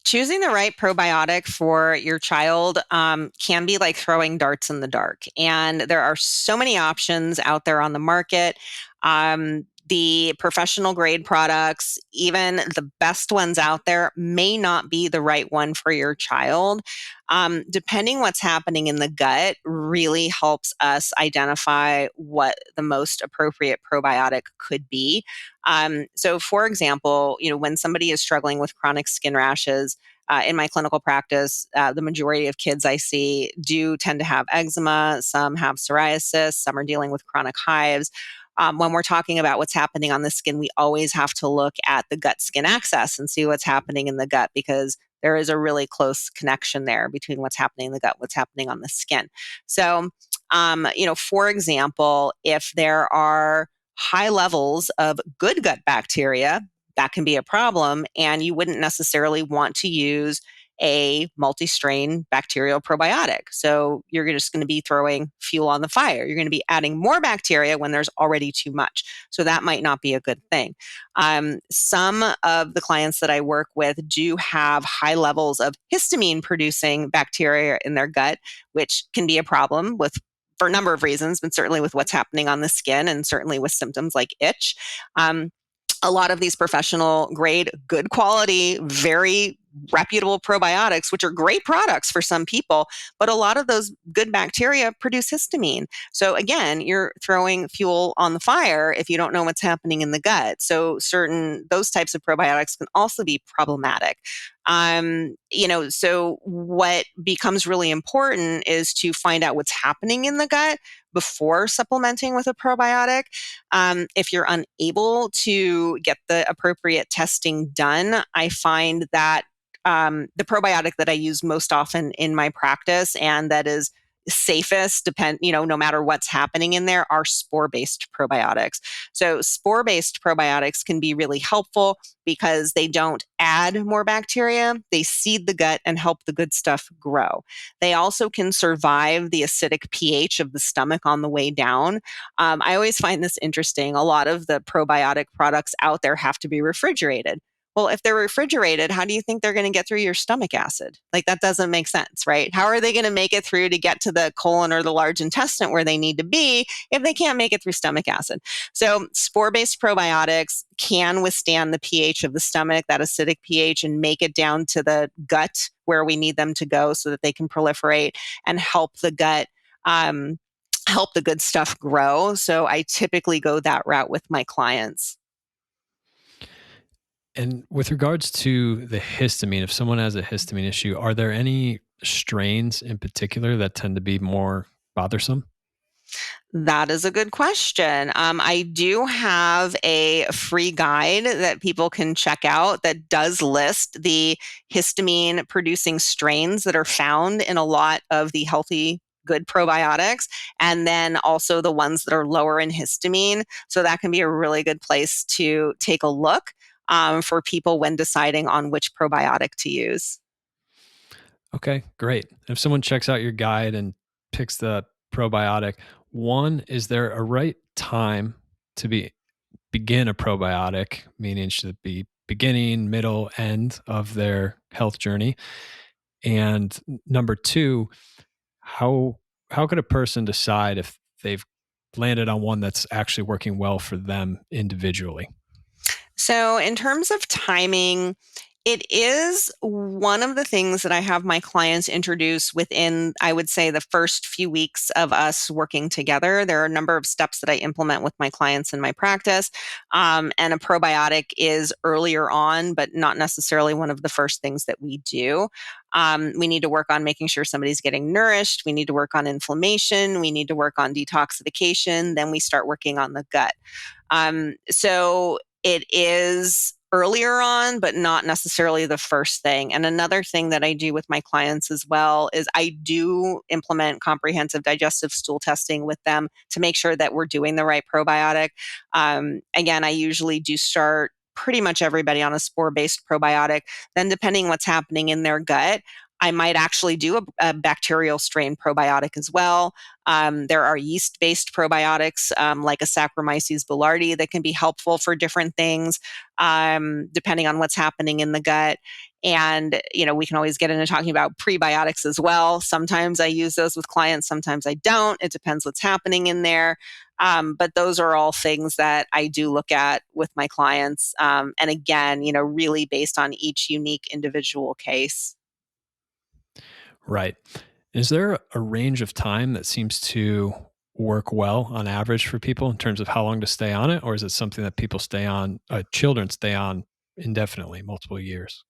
Choosing the right probiotic for your child can be like throwing darts in the dark. And there are so many options out there on the market. The professional grade products, even the best ones out there, may not be the right one for your child. Depending what's happening in the gut really helps us identify what the most appropriate probiotic could be. So for example, when somebody is struggling with chronic skin rashes, in my clinical practice, the majority of kids I see do tend to have eczema. Some have psoriasis. Some are dealing with chronic hives. When we're talking about what's happening on the skin, we always have to look at the gut skin axis and see what's happening in the gut, because there is a really close connection there between what's happening in the gut, what's happening on the skin. So, for example, if there are high levels of good gut bacteria, that can be a problem. And you wouldn't necessarily want to use a multi-strain bacterial probiotic. So you're just going to be throwing fuel on the fire. You're going to be adding more bacteria when there's already too much. So that might not be a good thing. Some of the clients that I work with do have high levels of histamine producing bacteria in their gut, which can be a problem for a number of reasons, but certainly with what's happening on the skin and certainly with symptoms like itch. A lot of these professional grade, good quality, very reputable probiotics, which are great products for some people, but a lot of those good bacteria produce histamine. So again, you're throwing fuel on the fire if you don't know what's happening in the gut. So those types of probiotics can also be problematic. So what becomes really important is to find out what's happening in the gut before supplementing with a probiotic. If you're unable to get the appropriate testing done, I find that the probiotic that I use most often in my practice, and that is safest, no matter what's happening in there, are spore-based probiotics. So spore-based probiotics can be really helpful because they don't add more bacteria. They seed the gut and help the good stuff grow. They also can survive the acidic pH of the stomach on the way down. I always find this interesting. A lot of the probiotic products out there have to be refrigerated. Well, if they're refrigerated, how do you think they're going to get through your stomach acid? Like, that doesn't make sense, right? How are they going to make it through to get to the colon or the large intestine where they need to be if they can't make it through stomach acid? So spore-based probiotics can withstand the pH of the stomach, that acidic pH, and make it down to the gut where we need them to go so that they can proliferate and help the gut, help the good stuff grow. So I typically go that route with my clients. And with regards to the histamine, if someone has a histamine issue, are there any strains in particular that tend to be more bothersome? That is a good question. I do have a free guide that people can check out that does list the histamine producing strains that are found in a lot of the healthy, good probiotics, and then also the ones that are lower in histamine. So that can be a really good place to take a look for people when deciding on which probiotic to use. Okay, great. If someone checks out your guide and picks the probiotic, one, is there a right time to begin a probiotic, meaning should it be beginning, middle, end of their health journey? And number two, how how could a person decide if they've landed on one that's actually working well for them individually? So, in terms of timing, it is one of the things that I have my clients introduce within, I would say, the first few weeks of us working together. There are a number of steps that I implement with my clients in my practice. And a probiotic is earlier on, but not necessarily one of the first things that we do. We need to work on making sure somebody's getting nourished. We need to work on inflammation. We need to work on detoxification. Then we start working on the gut. So it is earlier on, but not necessarily the first thing. And another thing that I do with my clients as well is I do implement comprehensive digestive stool testing with them to make sure that we're doing the right probiotic. Again, I usually do start pretty much everybody on a spore-based probiotic. Then, depending what's happening in their gut, I might actually do a bacterial strain probiotic as well. There are yeast-based probiotics like a Saccharomyces boulardii that can be helpful for different things, depending on what's happening in the gut. And, we can always get into talking about prebiotics as well. Sometimes I use those with clients, sometimes I don't. It depends what's happening in there. But those are all things that I do look at with my clients. And again, really based on each unique individual case. Right. Is there a range of time that seems to work well on average for people in terms of how long to stay on it? Or is it something that people stay on, children stay on indefinitely, multiple years?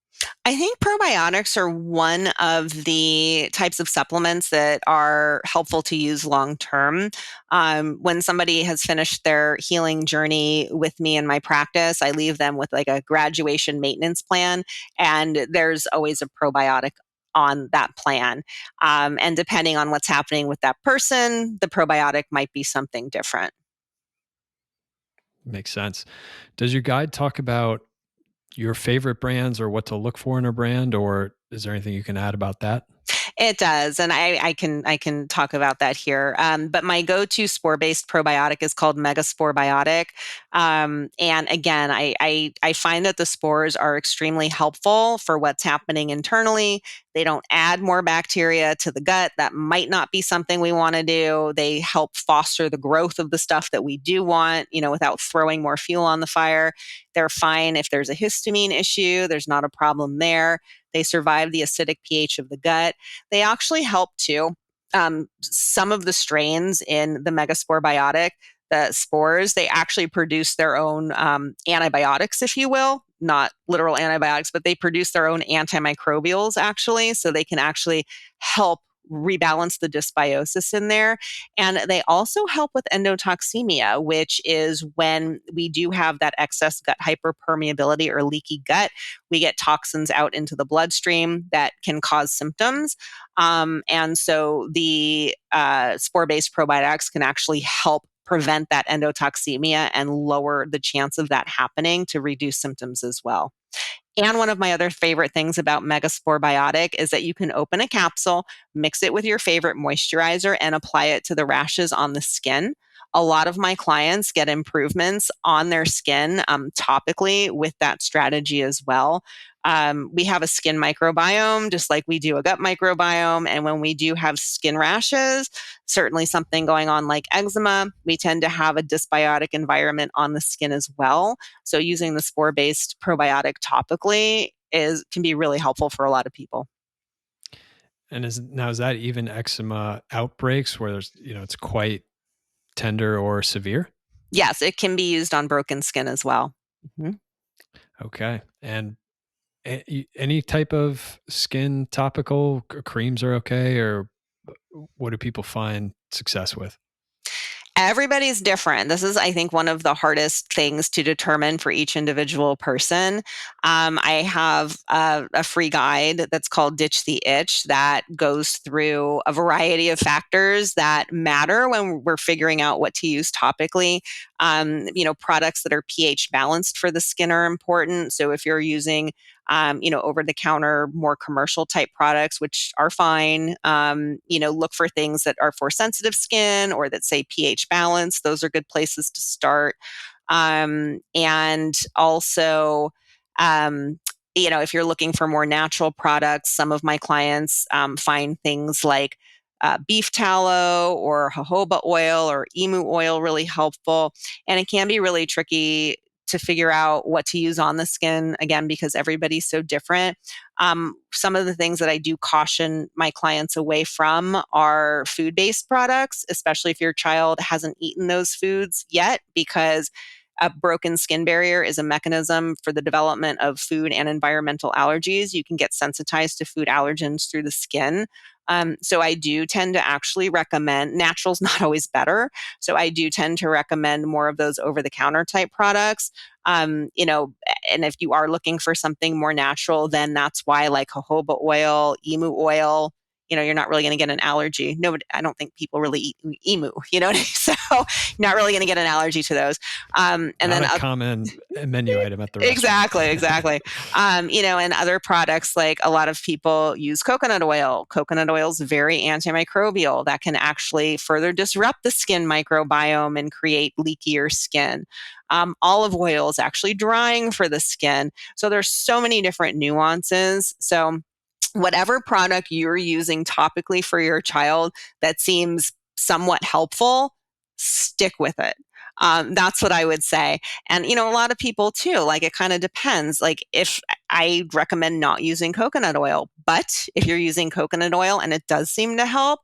I think probiotics are one of the types of supplements that are helpful to use long term. When somebody has finished their healing journey with me in my practice, I leave them with like a graduation maintenance plan, and there's always a probiotic on that plan. And depending on what's happening with that person, the probiotic might be something different. Makes sense. Does your guide talk about your favorite brands or what to look for in a brand, or is there anything you can add about that? It does, and I can talk about that here. But my go-to spore-based probiotic is called Megaspore Biotic, and again, I find that the spores are extremely helpful for what's happening internally. They don't add more bacteria to the gut. That might not be something we want to do. They help foster the growth of the stuff that we do want, without throwing more fuel on the fire. They're fine if there's a histamine issue. There's not a problem there. They survive the acidic pH of the gut. They actually help too. Some of the strains in the Megaspore Biotic, the spores, they actually produce their own antibiotics, if you will, not literal antibiotics, but they produce their own antimicrobials actually. So they can actually help rebalance the dysbiosis in there. And they also help with endotoxemia, which is when we do have that excess gut hyperpermeability or leaky gut. We get toxins out into the bloodstream that can cause symptoms. And so the spore based probiotics can actually help prevent that endotoxemia and lower the chance of that happening to reduce symptoms as well. And one of my other favorite things about Megaspore Biotic is that you can open a capsule, mix it with your favorite moisturizer, and apply it to the rashes on the skin. A lot of my clients get improvements on their skin topically with that strategy as well. We have a skin microbiome, just like we do a gut microbiome. And when we do have skin rashes, certainly something going on like eczema, we tend to have a dysbiotic environment on the skin as well. So using the spore-based probiotic topically can be really helpful for a lot of people. And is that even eczema outbreaks where there's, it's quite tender or severe? Yes, it can be used on broken skin as well. Mhm. Okay. And any type of skin topical creams are okay, or what do people find success with? Everybody's different. This is, I think, one of the hardest things to determine for each individual person. I have a free guide that's called Ditch the Itch that goes through a variety of factors that matter when we're figuring out what to use topically. Products that are pH balanced for the skin are important. So if you're using over the counter, more commercial type products, which are fine. Look for things that are for sensitive skin or that say pH balance. Those are good places to start. And also, if you're looking for more natural products, some of my clients find things like beef tallow or jojoba oil or emu oil really helpful. And it can be really tricky to figure out what to use on the skin, again, because everybody's so different. Some of the things that I do caution my clients away from are food based products, especially if your child hasn't eaten those foods yet, because a broken skin barrier is a mechanism for the development of food and environmental allergies. You can get sensitized to food allergens through the skin. So I do tend to actually recommend natural's not always better. So I do tend to recommend more of those over the counter type products. And if you are looking for something more natural, then that's why like jojoba oil, emu oil, you're not really going to get an allergy. Nobody, I don't think people really eat emu, so you're not really going to get an allergy to those. And Not then a common menu item at the restaurant. exactly. And other products, like a lot of people use coconut oil. Coconut oil is very antimicrobial. That can actually further disrupt the skin microbiome and create leakier skin. Olive oil is actually drying for the skin. So there's so many different nuances. So whatever product you're using topically for your child that seems somewhat helpful, stick with it. That's what I would say. And, a lot of people too, like it kind of depends. Like if I recommend not using coconut oil, but if you're using coconut oil and it does seem to help,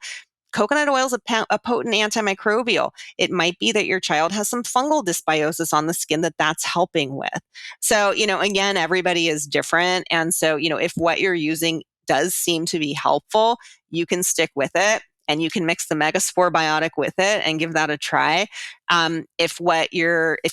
coconut oil is a potent antimicrobial. It might be that your child has some fungal dysbiosis on the skin that's helping with. So, again, everybody is different. And so, if what you're using does seem to be helpful, you can stick with it and you can mix the Megaspore biotic with it and give that a try. If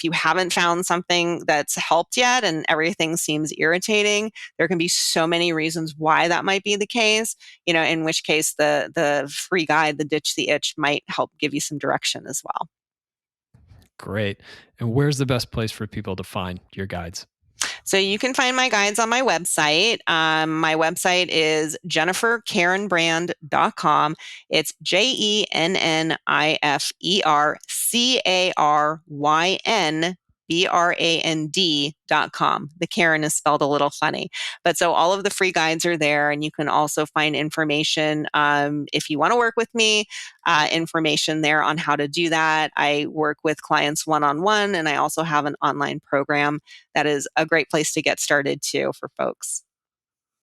you haven't found something that's helped yet and everything seems irritating, there can be so many reasons why that might be the case. In which case the free guide, the Ditch the Itch, might help give you some direction as well. Great. And where's the best place for people to find your guides? So you can find my guides on my website. My website is jennifercaronbrand.com. It's JenniferCaronBrand.com. The Karen is spelled a little funny. But so all of the free guides are there, and you can also find information if you want to work with me, information there on how to do that. I work with clients one-on-one, and I also have an online program that is a great place to get started too for folks.